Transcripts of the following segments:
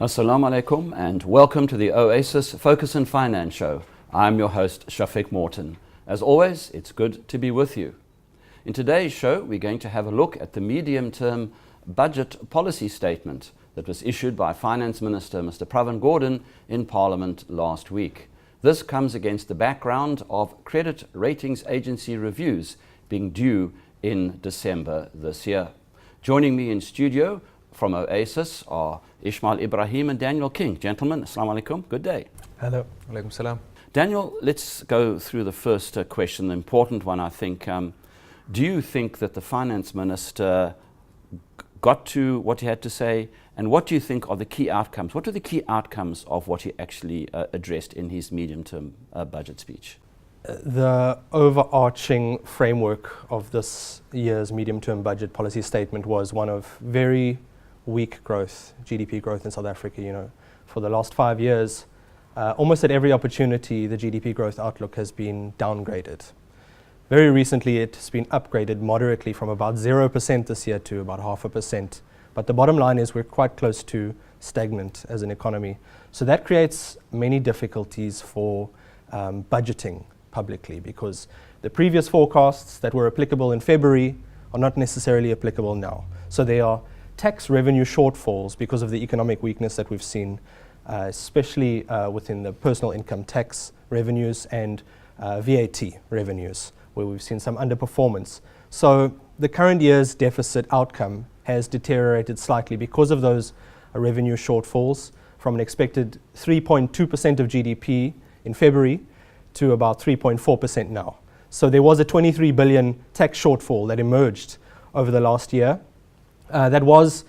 Assalamu alaikum and welcome to the Oasis Focus and Finance Show. I'm your host Shafiq Morton. As always, it's good to be with you. In today's show, we're going to have a look at the medium-term budget policy statement that was issued by Finance Minister Mr. Pravin Gordhan in Parliament last week. This comes against the background of credit ratings agency reviews being due in December this year. Joining me in studio from Oasis are Isma-el, Ebrahim and Daniel King. Gentlemen, assalamu alaikum, good day. Hello. Alaikum salam. Daniel, let's go through the first question, the important one I think. Do you think that the Finance Minister got to what he had to say, and what do you think are the key outcomes? What are the key outcomes of what he actually addressed in his medium-term budget speech? The overarching framework of this year's medium-term budget policy statement was one of very weak growth, GDP growth in South Africa. For the last 5 years, almost at every opportunity, the GDP growth outlook has been downgraded. Very recently, it's been upgraded moderately from about 0% this year to about 0.5%. But the bottom line is we're quite close to stagnant as an economy. So that creates many difficulties for budgeting publicly, because the previous forecasts that were applicable in February are not necessarily applicable now. So there are tax revenue shortfalls because of the economic weakness that we've seen, especially within the personal income tax revenues and VAT revenues, where we've seen some underperformance. So the current year's deficit outcome has deteriorated slightly because of those revenue shortfalls, from an expected 3.2% of GDP in February to about 3.4% now. So there was a 23 billion tax shortfall that emerged over the last year. That was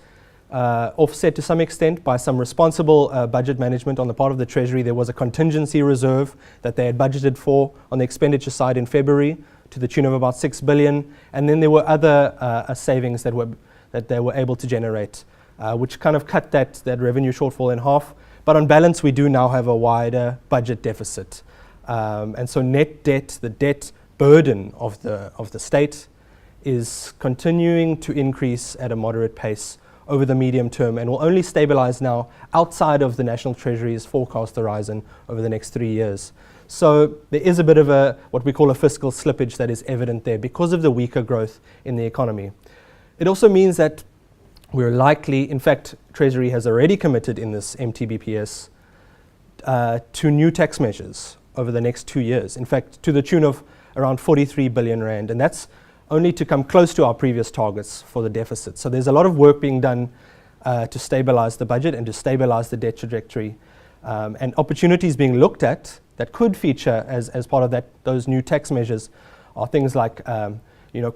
offset to some extent by some responsible budget management on the part of the Treasury. There was a contingency reserve that they had budgeted for on the expenditure side in February to the tune of about 6 billion. And then there were other savings that they were able to generate, which kind of cut that revenue shortfall in half. But on balance, we do now have a wider budget deficit. And so net debt, the debt burden of the state, is continuing to increase at a moderate pace over the medium term, and will only stabilize now outside of the National Treasury's forecast horizon over the next 3 years. So there is a bit of what we call a fiscal slippage that is evident there because of the weaker growth in the economy. It also means that we're likely, in fact, Treasury has already committed in this MTBPS to new tax measures over the next 2 years. In fact, to the tune of around 43 billion rand, and that's only to come close to our previous targets for the deficit. So there's a lot of work being done to stabilize the budget and to stabilize the debt trajectory, and opportunities being looked at that could feature as part of those new tax measures are things like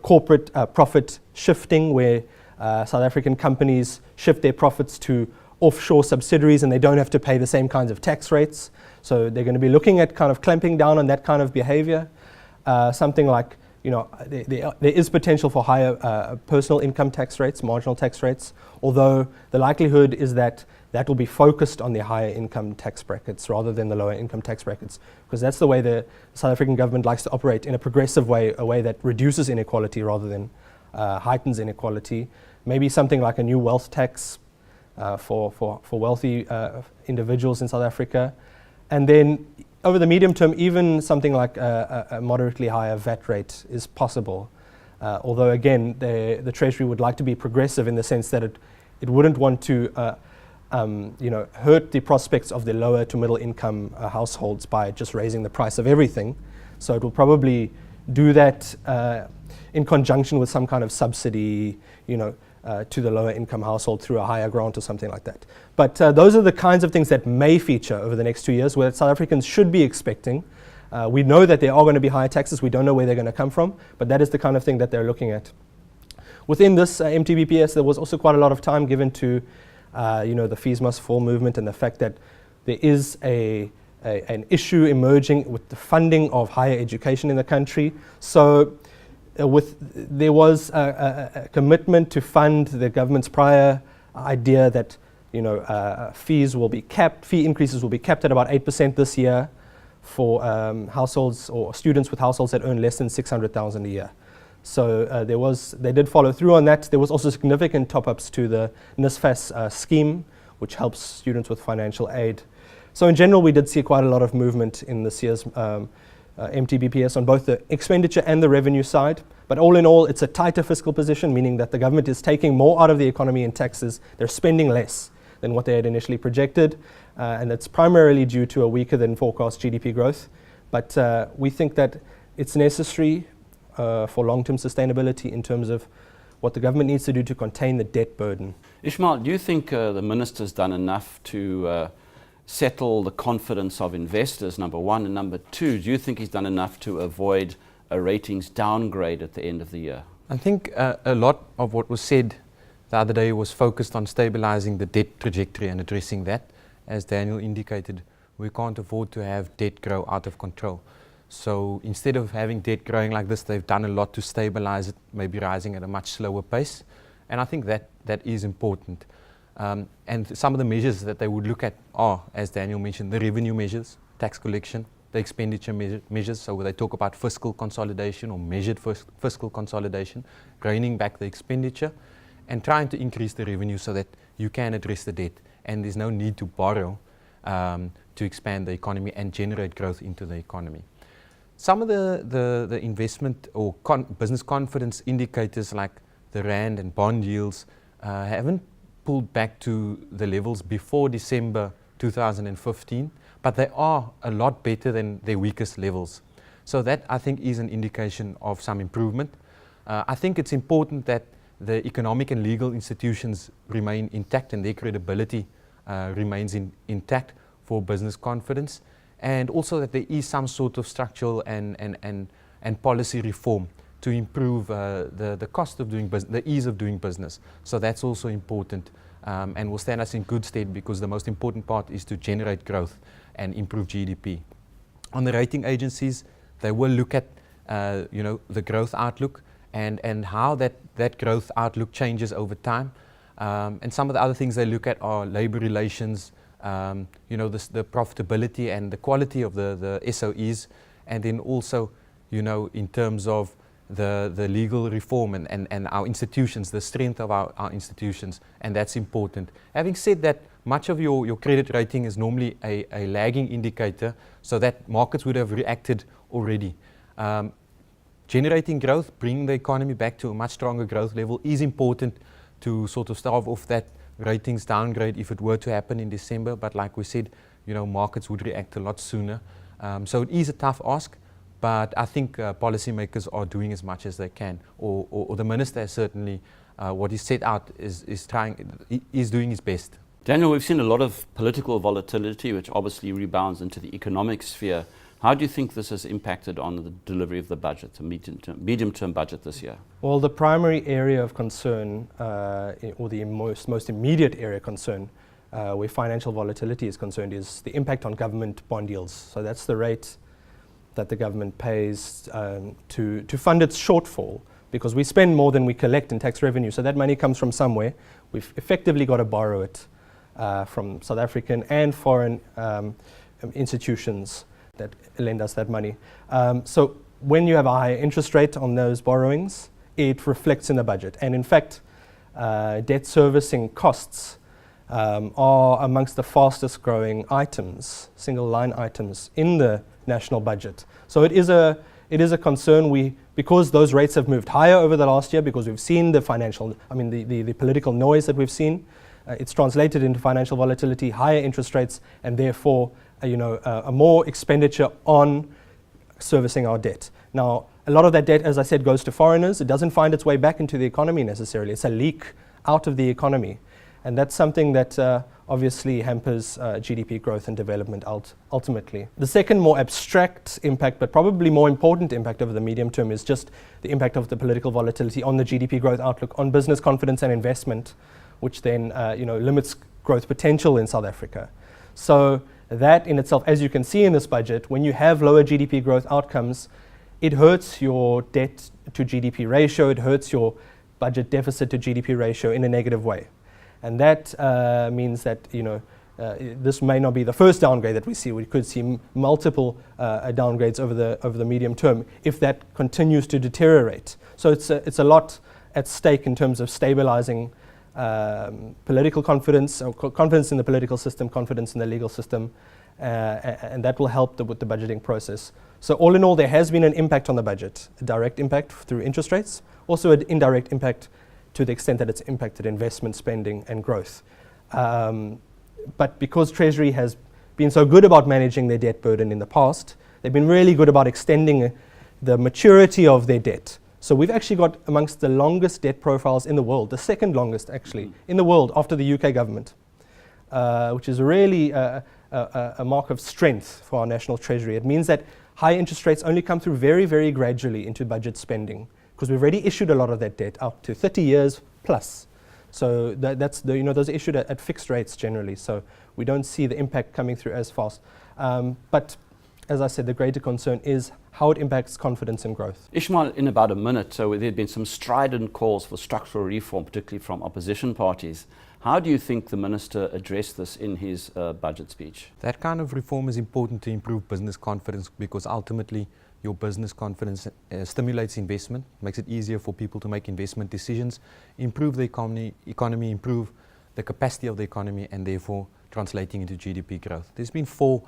corporate profit shifting, where South African companies shift their profits to offshore subsidiaries and they don't have to pay the same kinds of tax rates. So they're going to be looking at kind of clamping down on that kind of behavior. Something like, there is potential for higher personal income tax rates, marginal tax rates, although the likelihood is that will be focused on the higher income tax brackets rather than the lower income tax brackets, because that's the way the South African government likes to operate, in a progressive way, a way that reduces inequality rather than heightens inequality. Maybe something like a new wealth tax for wealthy individuals in South Africa. And then over the medium term, even something like a moderately higher VAT rate is possible. Although again, the Treasury would like to be progressive in the sense that it wouldn't want to hurt the prospects of the lower to middle income households by just raising the price of everything. So it will probably do that in conjunction with some kind of subsidy, to the lower income household through a higher grant or something like that. But those are the kinds of things that may feature over the next 2 years, where South Africans should be expecting. We know that there are going to be higher taxes. We don't know where they're going to come from, but that is the kind of thing that they're looking at. Within this MTBPS, there was also quite a lot of time given to the fees must fall movement, and the fact that there is an issue emerging with the funding of higher education in the country. So there was a commitment to fund the government's prior idea that fees will be capped, fee increases will be capped at about 8% this year for households or students with households that earn less than 600,000 a year. So they did follow through on that. There was also significant top-ups to the NSFAS scheme, which helps students with financial aid. So in general, we did see quite a lot of movement in this year's MTBPS on both the expenditure and the revenue side. But all in all, it's a tighter fiscal position, meaning that the government is taking more out of the economy in taxes. They're spending less than what they had initially projected. And that's primarily due to a weaker than forecast GDP growth. But we think that it's necessary for long-term sustainability in terms of what the government needs to do to contain the debt burden. Isma-el, do you think the minister's done enough to settle the confidence of investors, number one, and number two, do you think he's done enough to avoid a ratings downgrade at the end of the year? I think a lot of what was said the other day was focused on stabilizing the debt trajectory and addressing that. As Daniel indicated, we can't afford to have debt grow out of control. So instead of having debt growing like this, they've done a lot to stabilize it, maybe rising at a much slower pace. And I think that is important. And some of the measures that they would look at are, as Daniel mentioned, the revenue measures, tax collection, the expenditure measures. So they talk about fiscal consolidation or measured fiscal consolidation, reining back the expenditure, and trying to increase the revenue so that you can address the debt. And there's no need to borrow to expand the economy and generate growth into the economy. Some of the investment or business confidence indicators like the rand and bond yields haven't pulled back to the levels before December 2015, but they are a lot better than their weakest levels. So that, I think, is an indication of some improvement. I think it's important that the economic and legal institutions remain intact and their credibility remains intact for business confidence, and also that there is some sort of structural and policy reform to improve the cost of doing business, the ease of doing business. So that's also important and will stand us in good stead, because the most important part is to generate growth and improve GDP. On the rating agencies, they will look at the growth outlook and how that growth outlook changes over time. And some of the other things they look at are labor relations, the profitability and the quality of the SOEs, and then also, in terms of the legal reform and our institutions, the strength of our institutions, and that's important. Having said that, much of your credit rating is normally a lagging indicator, so that markets would have reacted already. Generating growth, bringing the economy back to a much stronger growth level is important to sort of stave off that ratings downgrade if it were to happen in December. But like we said, markets would react a lot sooner. So it is a tough ask, but I think policymakers are doing as much as they can, or the minister has certainly, what he set out is doing his best. Daniel, we've seen a lot of political volatility, which obviously rebounds into the economic sphere. How do you think this has impacted on the delivery of the budget, the medium-term budget this year? Well, the primary area of concern, or the most immediate area of concern, where financial volatility is concerned, is the impact on government bond yields. So that's the rate that the government pays to fund its shortfall, because we spend more than we collect in tax revenue. So that money comes from somewhere. We've effectively got to borrow it from South African and foreign institutions that lend us that money. So when you have a higher interest rate on those borrowings, it reflects in the budget. And in fact, debt servicing costs are amongst the fastest growing items, single line items in the national budget. So it is a concern. Because those rates have moved higher over the last year, because we've seen the political noise that we've seen, it's translated into financial volatility, higher interest rates, and therefore a more expenditure on servicing our debt. Now, a lot of that debt, as I said, goes to foreigners. It doesn't find its way back into the economy necessarily. It's a leak out of the economy. And that's something that obviously hampers GDP growth and development ultimately. The second more abstract impact, but probably more important impact over the medium term, is just the impact of the political volatility on the GDP growth outlook, on business confidence and investment, which then limits growth potential in South Africa. So that in itself, as you can see in this budget, when you have lower GDP growth outcomes, it hurts your debt to GDP ratio, it hurts your budget deficit to GDP ratio in a negative way. And that means that this may not be the first downgrade that we see. We could see multiple downgrades over the medium term if that continues to deteriorate. So it's a lot at stake in terms of stabilizing political confidence, or confidence in the political system, confidence in the legal system, and that will help with the budgeting process. So all in all, there has been an impact on the budget, a direct impact through interest rates, also an indirect impact to the extent that it's impacted investment spending and growth. But because Treasury has been so good about managing their debt burden in the past, they've been really good about extending the maturity of their debt. So we've actually got amongst the longest debt profiles in the world, the second longest actually in the world after the UK government, which is really a mark of strength for our national treasury. It means that high interest rates only come through very, very gradually into budget spending, because we've already issued a lot of that debt out to 30 years plus. So that's those are issued at fixed rates generally. So we don't see the impact coming through as fast. But as I said, the greater concern is how it impacts confidence and growth. Isma-el, in about a minute, so there have been some strident calls for structural reform, particularly from opposition parties. How do you think the Minister addressed this in his budget speech? That kind of reform is important to improve business confidence, because ultimately your business confidence stimulates investment, makes it easier for people to make investment decisions, improve the economy, improve the capacity of the economy, and therefore translating into GDP growth. There's been four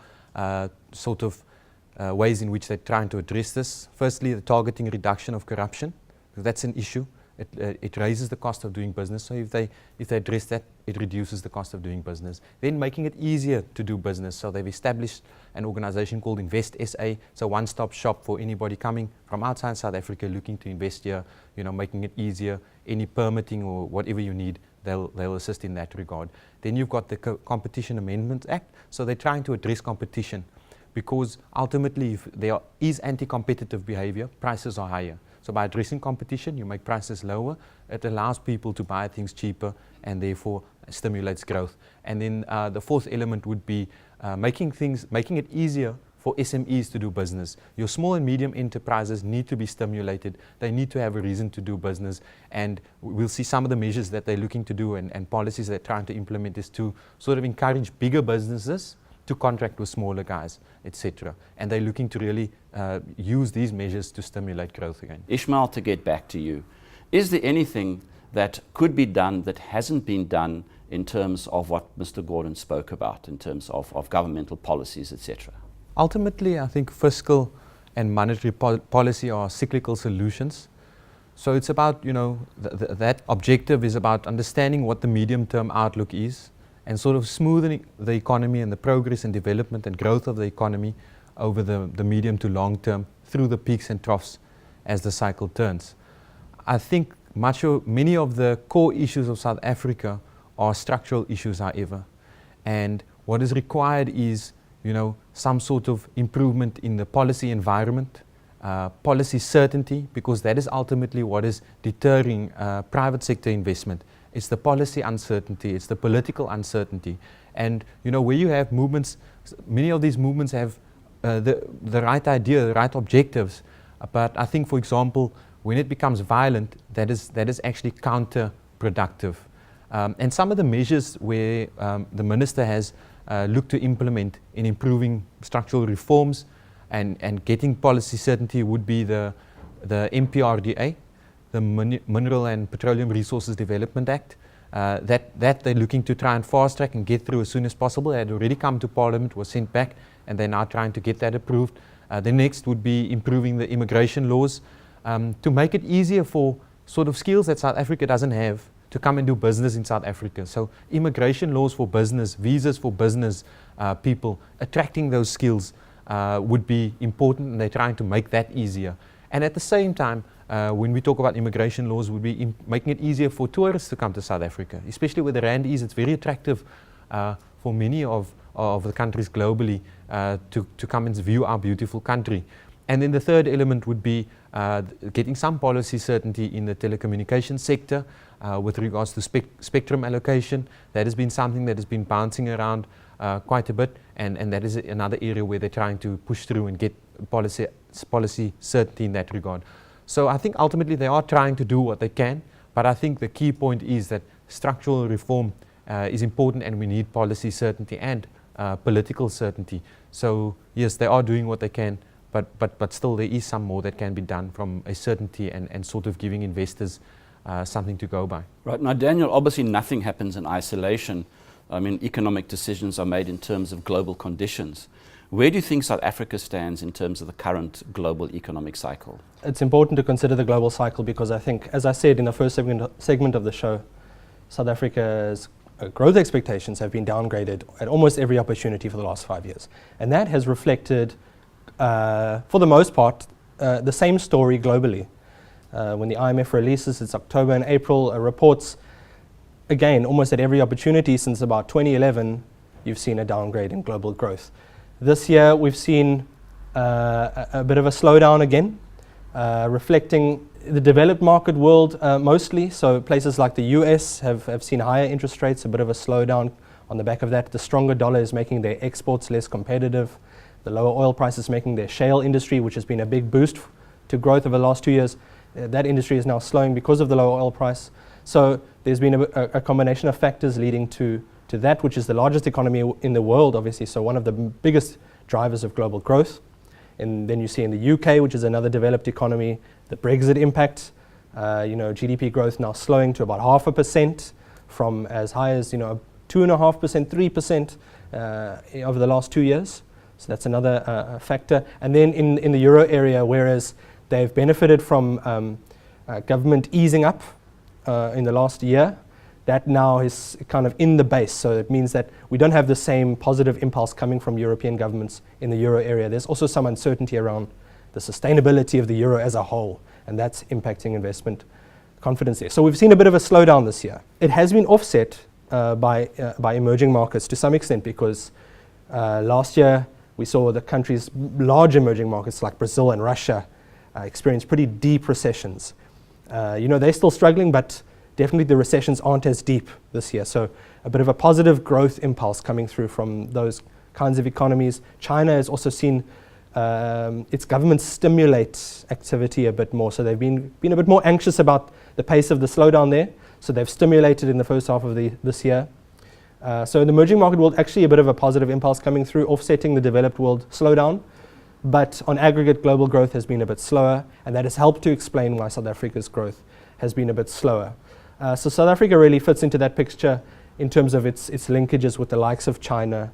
ways in which they're trying to address this. Firstly, the targeting reduction of corruption. That's an issue. It raises the cost of doing business. So if they address that, it reduces the cost of doing business. Then making it easier to do business. So they've established an organization called Invest SA. It's a one-stop shop for anybody coming from outside South Africa looking to invest here, making it easier. Any permitting or whatever you need, they'll assist in that regard. Then you've got the Competition Amendment Act. So they're trying to address competition, because ultimately if there is anti-competitive behavior, prices are higher. So by addressing competition, you make prices lower. It allows people to buy things cheaper and therefore stimulates growth. And then the fourth element would be making it easier for SMEs to do business. Your small and medium enterprises need to be stimulated. They need to have a reason to do business. And we'll see some of the measures that they're looking to do and policies they're trying to implement is to sort of encourage bigger businesses to contract with smaller guys, etc. And they're looking to really use these measures to stimulate growth again. Isma-el, to get back to you, is there anything that could be done that hasn't been done in terms of what Mr. Gordon spoke about, in terms of governmental policies, etc.? Ultimately, I think fiscal and monetary policy are cyclical solutions. So it's about, that objective is about understanding what the medium-term outlook is, and sort of smoothing the economy and the progress and development and growth of the economy over the medium to long term through the peaks and troughs as the cycle turns. I think many of the core issues of South Africa are structural issues, however. And what is required is, some sort of improvement in the policy environment, policy certainty, because that is ultimately what is deterring private sector investment. It's the policy uncertainty, it's the political uncertainty. And where you have movements, many of these movements have the right idea, the right objectives. But I think, for example, when it becomes violent, that is actually counterproductive. And some of the measures where the minister has looked to implement in improving structural reforms and getting policy certainty would be the MPRDA, the Mineral and Petroleum Resources Development Act, that they're looking to try and fast track and get through as soon as possible. It had already come to Parliament, was sent back, and they're now trying to get that approved. The next would be improving the immigration laws to make it easier for sort of skills that South Africa doesn't have to come and do business in South Africa. So immigration laws for business, visas for business people, attracting those skills would be important, and they're trying to make that easier. And at the same time, when we talk about immigration laws, would be making it easier for tourists to come to South Africa, especially where the rand is. It's very attractive for many of the countries globally to come and view our beautiful country. And then the third element would be getting some policy certainty in the telecommunications sector with regards to spectrum allocation. That has been something that has been bouncing around quite a bit, and that is another area where they're trying to push through and get policy certainty in that regard. So I think ultimately they are trying to do what they can, but I think the key point is that structural reform is important, and we need policy certainty and political certainty. So yes, they are doing what they can, but still there is some more that can be done from a certainty and sort of giving investors something to go by. Right. Now, Daniel, obviously nothing happens in isolation. I mean, economic decisions are made in terms of global conditions. Where do you think South Africa stands in terms of the current global economic cycle? It's important to consider the global cycle because I think, as I said in the first segment of the show, South Africa's growth expectations have been downgraded at almost every opportunity for the last 5 years. And that has reflected, for the most part, the same story globally. When the IMF releases its October and April reports, again, almost at every opportunity since about 2011, you've seen a downgrade in global growth. This year, we've seen a bit of a slowdown again, reflecting the developed market world mostly. So places like the US have seen higher interest rates, a bit of a slowdown on the back of that. The stronger dollar is making their exports less competitive. The lower oil prices making their shale industry, which has been a big boost to growth over the last 2 years, that industry is now slowing because of the lower oil price. So there's been a combination of factors leading to that, which is the largest economy in the world, obviously, so one of the biggest drivers of global growth. And then you see in the UK, which is another developed economy, the Brexit impact, GDP growth now slowing to about 0.5% from as high as 2.5%, 3% over the last 2 years. So that's another factor. And then in the euro area, whereas they've benefited from government easing up in the last year, that now is kind of in the base. So it means that we don't have the same positive impulse coming from European governments in the euro area. There's also some uncertainty around the sustainability of the euro as a whole, and that's impacting investment confidence there. So we've seen a bit of a slowdown this year. It has been offset by emerging markets to some extent because last year we saw the countries, large emerging markets like Brazil and Russia, experience pretty deep recessions. They're still struggling, but definitely the recessions aren't as deep this year. So a bit of a positive growth impulse coming through from those kinds of economies. China has also seen its government stimulate activity a bit more. So they've been a bit more anxious about the pace of the slowdown there. So they've stimulated in the first half of this year. So in the emerging market world, actually a bit of a positive impulse coming through, offsetting the developed world slowdown. But on aggregate, global growth has been a bit slower, and that has helped to explain why South Africa's growth has been a bit slower. So South Africa really fits into that picture in terms of its linkages with the likes of China,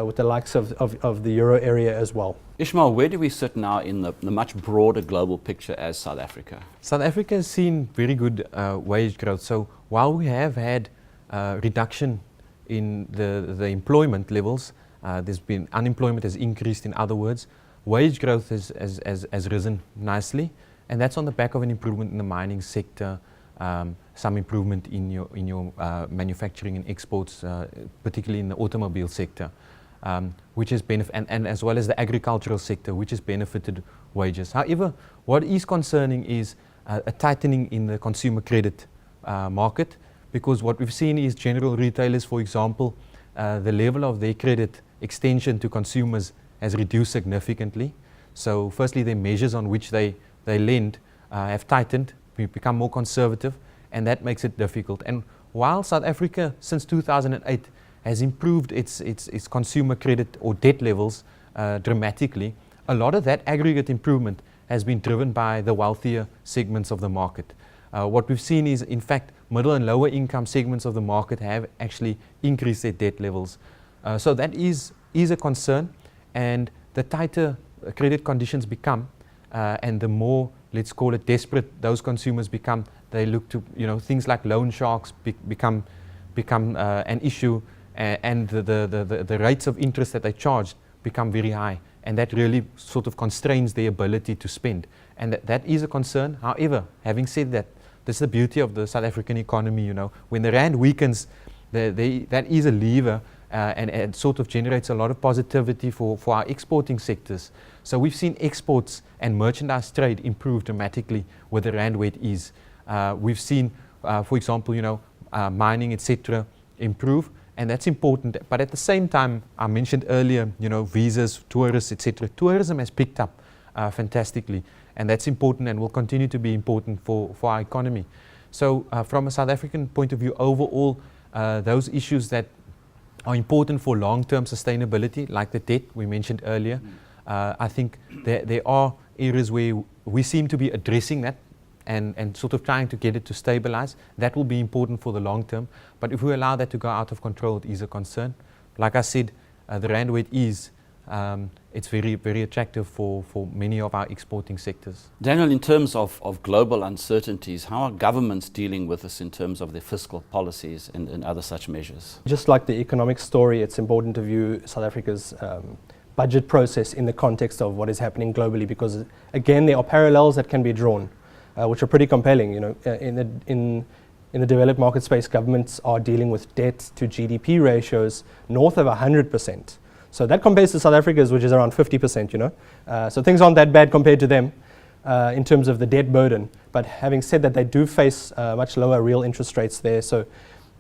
with the likes of the euro area as well. Isma-el, where do we sit now in the much broader global picture as South Africa? South Africa has seen very good wage growth. So while we have had reduction in the employment levels, there's been unemployment has increased, in other words, wage growth has risen nicely, and that's on the back of an improvement in the mining sector, some improvement in your manufacturing and exports, particularly in the automobile sector, which has and as well as the agricultural sector, which has benefited wages. However, what is concerning is a tightening in the consumer credit market, because what we've seen is general retailers, for example, the level of their credit extension to consumers has reduced significantly. So firstly, the measures on which they lend have tightened, we've become more conservative, and that makes it difficult. And while South Africa, since 2008, has improved its consumer credit or debt levels dramatically, a lot of that aggregate improvement has been driven by the wealthier segments of the market. What we've seen is, in fact, middle and lower income segments of the market have actually increased their debt levels. So that is a concern, and the tighter credit conditions become, and the more, let's call it, desperate those consumers become, they look to, things like loan sharks become an issue, and the rates of interest that they charge become very high, and that really sort of constrains their ability to spend, and that is a concern. However, having said that, this is the beauty of the South African economy. When the rand weakens, that is a lever, and it sort of generates a lot of positivity for our exporting sectors. So we've seen exports and merchandise trade improve dramatically with the rand where it is. We've seen, for example, mining, etc., improve, and that's important. But at the same time, I mentioned earlier, visas, tourists, etc. Tourism has picked up fantastically, and that's important and will continue to be important for our economy. So from a South African point of view, overall, those issues that are important for long-term sustainability, like the debt we mentioned earlier, I think there are areas where we seem to be addressing that, and sort of trying to get it to stabilize. That will be important for the long term. But if we allow that to go out of control, it is a concern. Like I said, the rand where it is, it's very, very attractive for many of our exporting sectors. Daniel, in terms of global uncertainties, how are governments dealing with this in terms of their fiscal policies and other such measures? Just like the economic story, it's important to view South Africa's budget process in the context of what is happening globally, because again there are parallels that can be drawn, which are pretty compelling. You know, in the developed market space, governments are dealing with debt to GDP ratios north of 100%. So that compares to South Africa's, which is around 50%, you know. So things aren't that bad compared to them in terms of the debt burden. But having said that, they do face much lower real interest rates there, so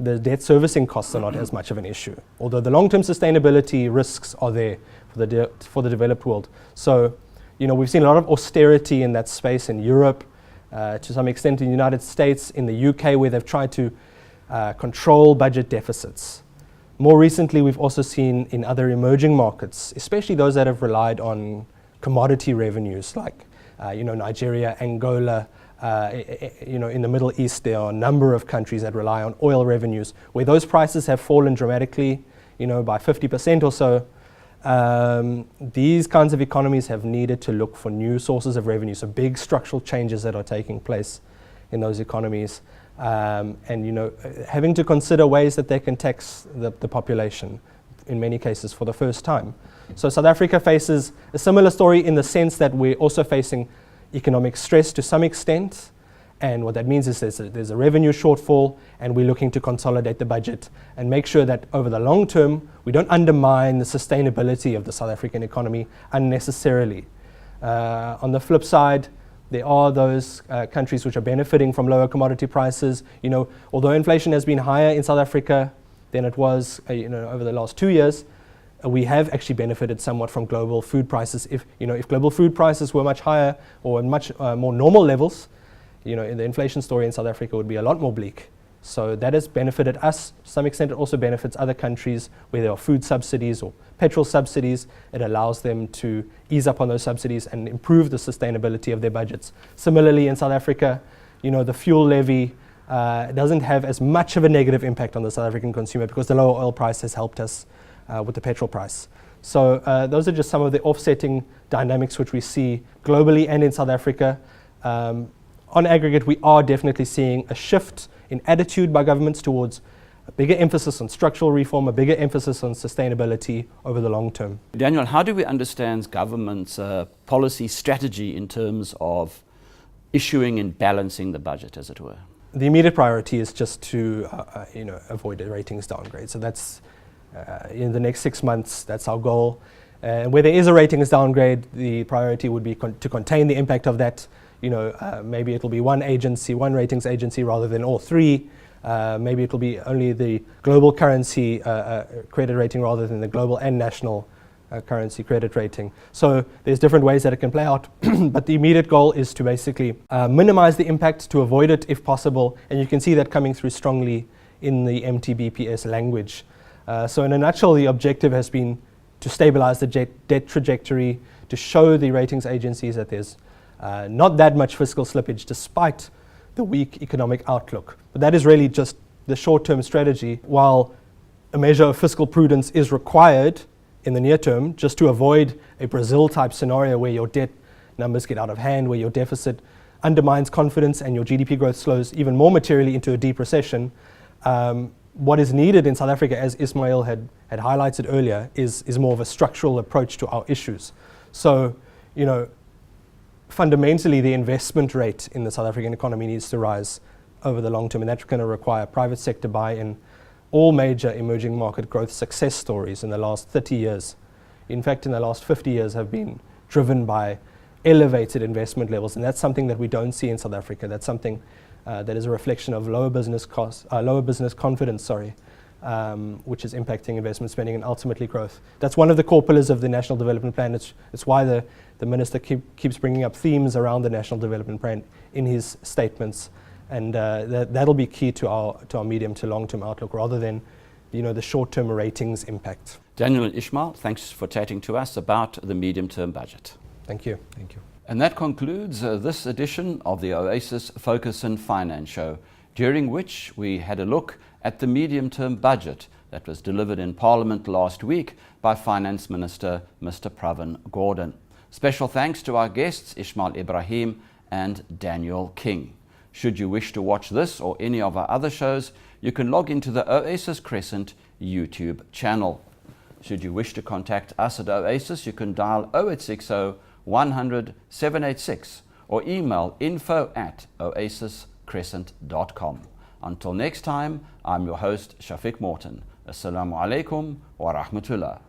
the debt servicing costs are not as much of an issue. Although the long-term sustainability risks are there for the developed world. So, you know, we've seen a lot of austerity in that space in Europe, to some extent in the United States, in the UK, where they've tried to control budget deficits. More recently, we've also seen in other emerging markets, especially those that have relied on commodity revenues, like you know, Nigeria, Angola. You know, in the Middle East, there are a number of countries that rely on oil revenues, where those prices have fallen dramatically, you know, by 50% or so. These kinds of economies have needed to look for new sources of revenue, so big structural changes that are taking place in those economies. And you know, having to consider ways that they can tax the population, in many cases for the first time. So South Africa faces a similar story in the sense that we're also facing economic stress to some extent, and what that means is there's a revenue shortfall, and we're looking to consolidate the budget and make sure that over the long term we don't undermine the sustainability of the South African economy unnecessarily. On the flip side, there are those countries which are benefiting from lower commodity prices. You know, although inflation has been higher in South Africa than it was you know, over the last 2 years, we have actually benefited somewhat from global food prices. If global food prices were much higher or in much more normal levels, you know, the inflation story in South Africa would be a lot more bleak. So that has benefited us. To some extent, it also benefits other countries where there are food subsidies or petrol subsidies. It allows them to ease up on those subsidies and improve the sustainability of their budgets. Similarly, in South Africa, you know, the fuel levy doesn't have as much of a negative impact on the South African consumer because the lower oil price has helped us with the petrol price. So those are just some of the offsetting dynamics which we see globally and in South Africa. On aggregate, we are definitely seeing a shift in attitude by governments towards a bigger emphasis on structural reform, a bigger emphasis on sustainability over the long term. Daniel, how do we understand government's policy strategy in terms of issuing and balancing the budget, as it were? The immediate priority is just to you know, avoid a ratings downgrade. So that's in the next 6 months, that's our goal. Where there is a ratings downgrade, the priority would be to contain the impact of that. You know, maybe it'll be one agency, one ratings agency rather than all three. Maybe it'll be only the global currency credit rating rather than the global and national currency credit rating. So there's different ways that it can play out, but the immediate goal is to basically minimize the impact, to avoid it if possible, and you can see that coming through strongly in the MTBPS language. So in a nutshell, the objective has been to stabilize the debt trajectory, to show the ratings agencies that there's not that much fiscal slippage despite the weak economic outlook. But that is really just the short-term strategy, while a measure of fiscal prudence is required in the near term just to avoid a Brazil-type scenario where your debt numbers get out of hand, where your deficit undermines confidence and your GDP growth slows even more materially into a deep recession. What is needed in South Africa, as Isma-el had highlighted earlier, is more of a structural approach to our issues. So, you know, fundamentally, the investment rate in the South African economy needs to rise over the long term, and that's going to require private sector buy-in. All major emerging market growth success stories in the last 30 years, in fact in the last 50 years, have been driven by elevated investment levels, and that's something that we don't see in South Africa. That's something that is a reflection of lower business confidence, which is impacting investment spending and ultimately growth. That's one of the core pillars of the National Development Plan. It's why the Minister keeps bringing up themes around the National Development Plan in his statements, and that'll be key to our medium to long-term outlook rather than, you know, the short-term ratings impact. Daniel and Ismael, thanks for chatting to us about the medium-term budget. Thank you. Thank you. And that concludes this edition of the Oasis Focus and Finance Show, during which we had a look at the medium-term budget that was delivered in Parliament last week by Finance Minister Mr. Pravin Gordhan. Special thanks to our guests Isma-el Ebrahim and Daniel King. Should you wish to watch this or any of our other shows, you can log into the Oasis Crescent YouTube channel. Should you wish to contact us at Oasis, you can dial 0860 100 786 or email info@oasiscrescent.com. Until next time, I'm your host Shafiq Morton. Assalamu alaikum wa rahmatullah.